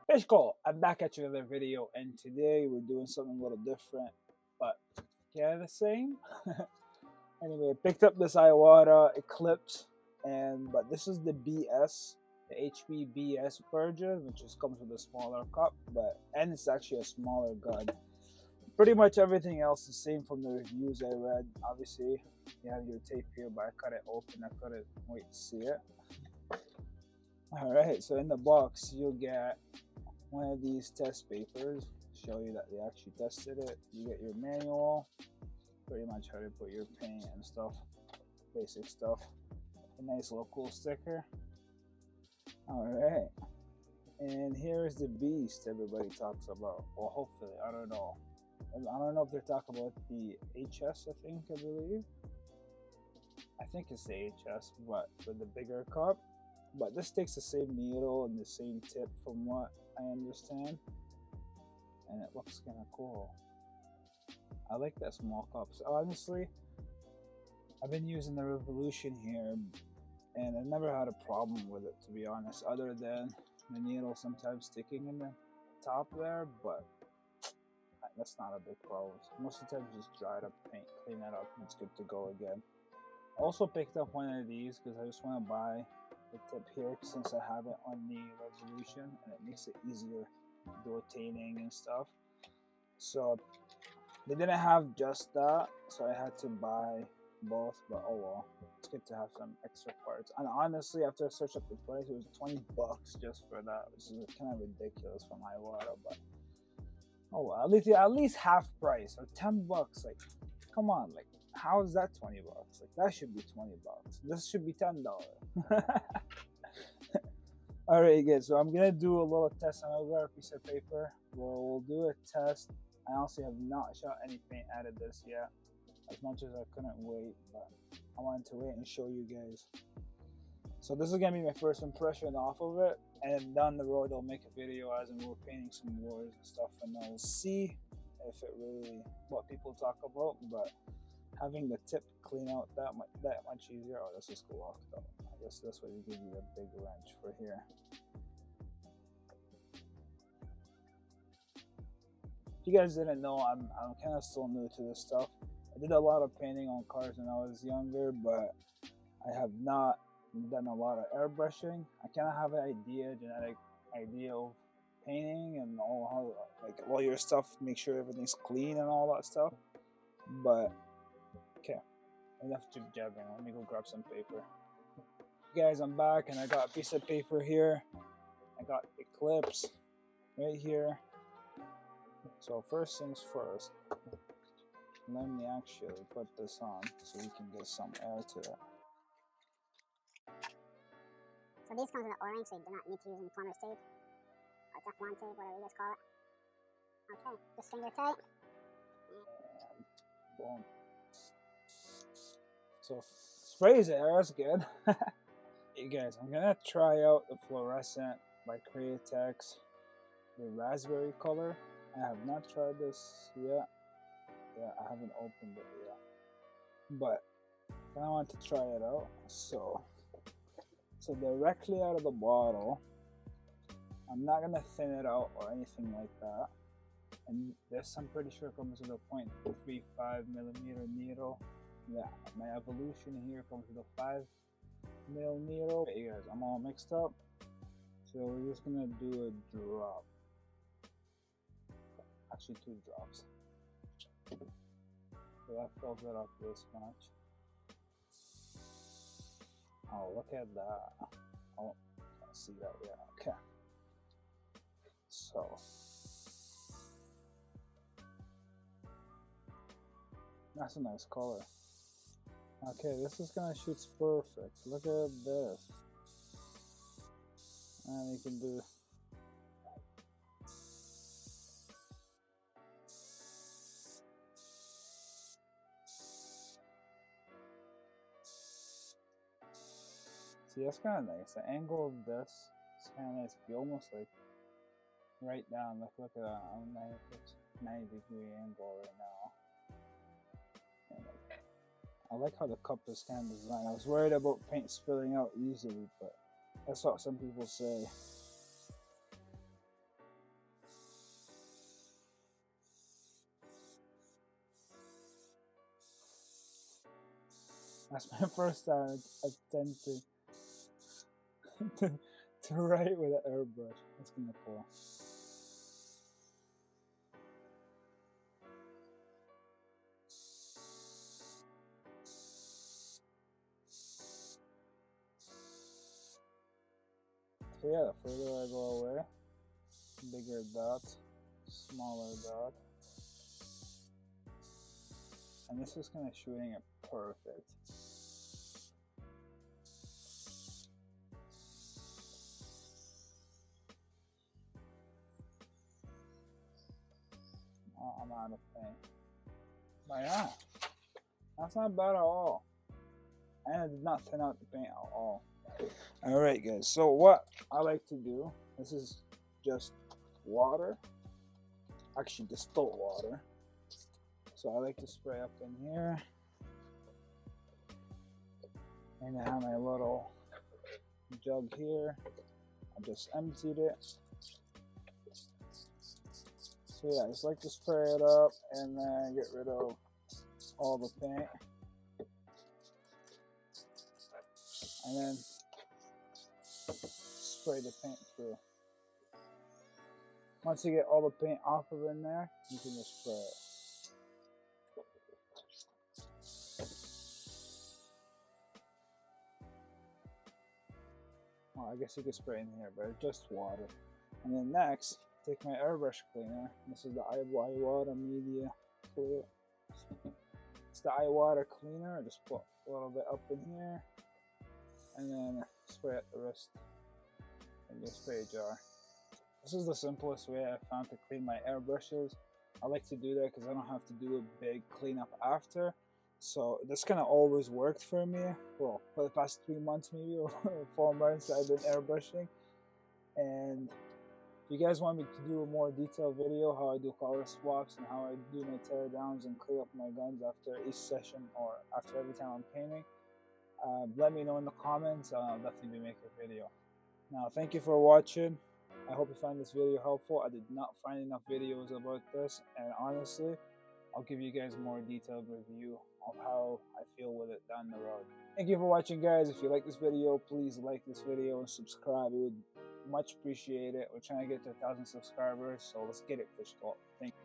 It's cool. I'm back at you with another video, and today we're doing something a little different, but yeah, the same. Anyway, I picked up this Iwata Eclipse, but this is the BS, the HP BS version, which just comes with a smaller cup, and it's actually a smaller gun. Pretty much everything else is the same from the reviews I read. Obviously, you have your tape here, but I cut it open. I couldn't wait to see it. All right, so in the box you'll get one of these test papers, show you that they actually tested it. You get your manual, pretty much how to put your paint and stuff, basic stuff. A nice little cool sticker. All right, and here's the beast everybody talks about. Well, hopefully, I don't know if they're talking about the HS. I believe it's the HS, but with the bigger cup. But this takes the same needle and the same tip from what I understand, and it looks kind of cool. I like that small cups. Honestly, I've been using the Revolution here, and I've never had a problem with it, to be honest, other than the needle sometimes sticking in the top there, but that's not a big problem. Most of the time, just dry it up, paint, clean it up, and it's good to go again. I also picked up one of these because I just want to buy the tip here since I have it on the Revolution, and it makes it easier rotating and stuff. So they didn't have just that, so I had to buy both, but oh well, it's good to have some extra parts. And honestly, after I searched up the price, it was $20 just for that, which is kind of ridiculous for Iwata, but oh well, at least half price, or $10. Like, come on, like, how is that $20? Like, that should be $20. This should be $10. Alright guys, so I'm gonna do a little test on another piece of paper where we'll do a test. I honestly have not shot any paint out of this yet, as much as I couldn't wait, but I wanted to wait and show you guys. So this is gonna be my first impression off of it, and down the road I'll make a video as and we're painting some wars and stuff, and I'll see if it really what people talk about. But having the tip clean out that much easier. Oh, this is locked up. I guess this way you give you a big wrench for here. If you guys didn't know, I'm kind of still new to this stuff. I did a lot of painting on cars when I was younger, but I have not done a lot of airbrushing. I kind of have an genetic idea of painting and how all your stuff, make sure everything's clean and all that stuff. But okay, enough jib-jabbing. Let me go grab some paper. Guys, I'm back and I got a piece of paper here. I got Eclipse right here. So first things first, let me actually put this on so we can get some air to it. So these comes in the orange, so you do not need to use any plumber's tape or Teflon tape, whatever you guys call it. Okay, just finger tight. And boom. So sprays air, that's good. Hey guys, I'm gonna try out the fluorescent by Createx, the raspberry color. I have not tried this yet. Yeah, I haven't opened it yet, but I want to try it out. So directly out of the bottle, I'm not gonna thin it out or anything like that. And this, I'm pretty sure, comes with a 0.35mm needle. Yeah, my Evolution here comes with a 5mm needle. Hey guys, I'm all mixed up, so we're just gonna do a drop. Actually, 2 drops. So that fills it up this much. Oh, look at that. Oh, can't see that yet. Okay. So that's a nice color. Okay, this is gonna shoot perfect. Look at this. And you can do see, that's kind of nice. The angle of this is kind of nice. You almost like right down. Look at that. I'm 90-degree angle right now. I like how the cup is kind of designed. I was worried about paint spilling out easily, but that's what some people say. That's my first time attempting to, to write with an airbrush. That's kind of cool. So yeah, the further I go away, bigger dot, smaller dot. And this is kind of shooting it perfect. Oh, I'm out of paint. But yeah, that's not bad at all. And I did not thin out the paint at all. Alright guys, so what I like to do, this is just water. Actually distilled water. So I like to spray up in here. And I have my little jug here. I just emptied it. So yeah, I just like to spray it up and then get rid of all the paint. And then spray the paint through. Once you get all the paint off of in there, you can just spray it. Well, I guess you could spray in here, but it's just water. And then next, take my airbrush cleaner. This is the Iwata Media Clear. It's the Iwata cleaner. I just put a little bit up in here, and then spray at the wrist in your spray jar. This is the simplest way I found to clean my airbrushes. I like to do that because I don't have to do a big cleanup after. So this kind of always worked for me. Well, for the past 3 months maybe, or 4 months I've been airbrushing. And if you guys want me to do a more detailed video how I do color swaps and how I do my tear downs and clear up my guns after each session or after every time I'm painting, let me know in the comments. I'll definitely make a video. Now, thank you for watching. I hope you found this video helpful. I did not find enough videos about this, and honestly, I'll give you guys a more detailed review of how I feel with it down the road. Thank you for watching, guys. If you like this video, please like this video and subscribe. It would much appreciate it. We're trying to get to 1,000 subscribers, so let's get it, fish talk. Thank you.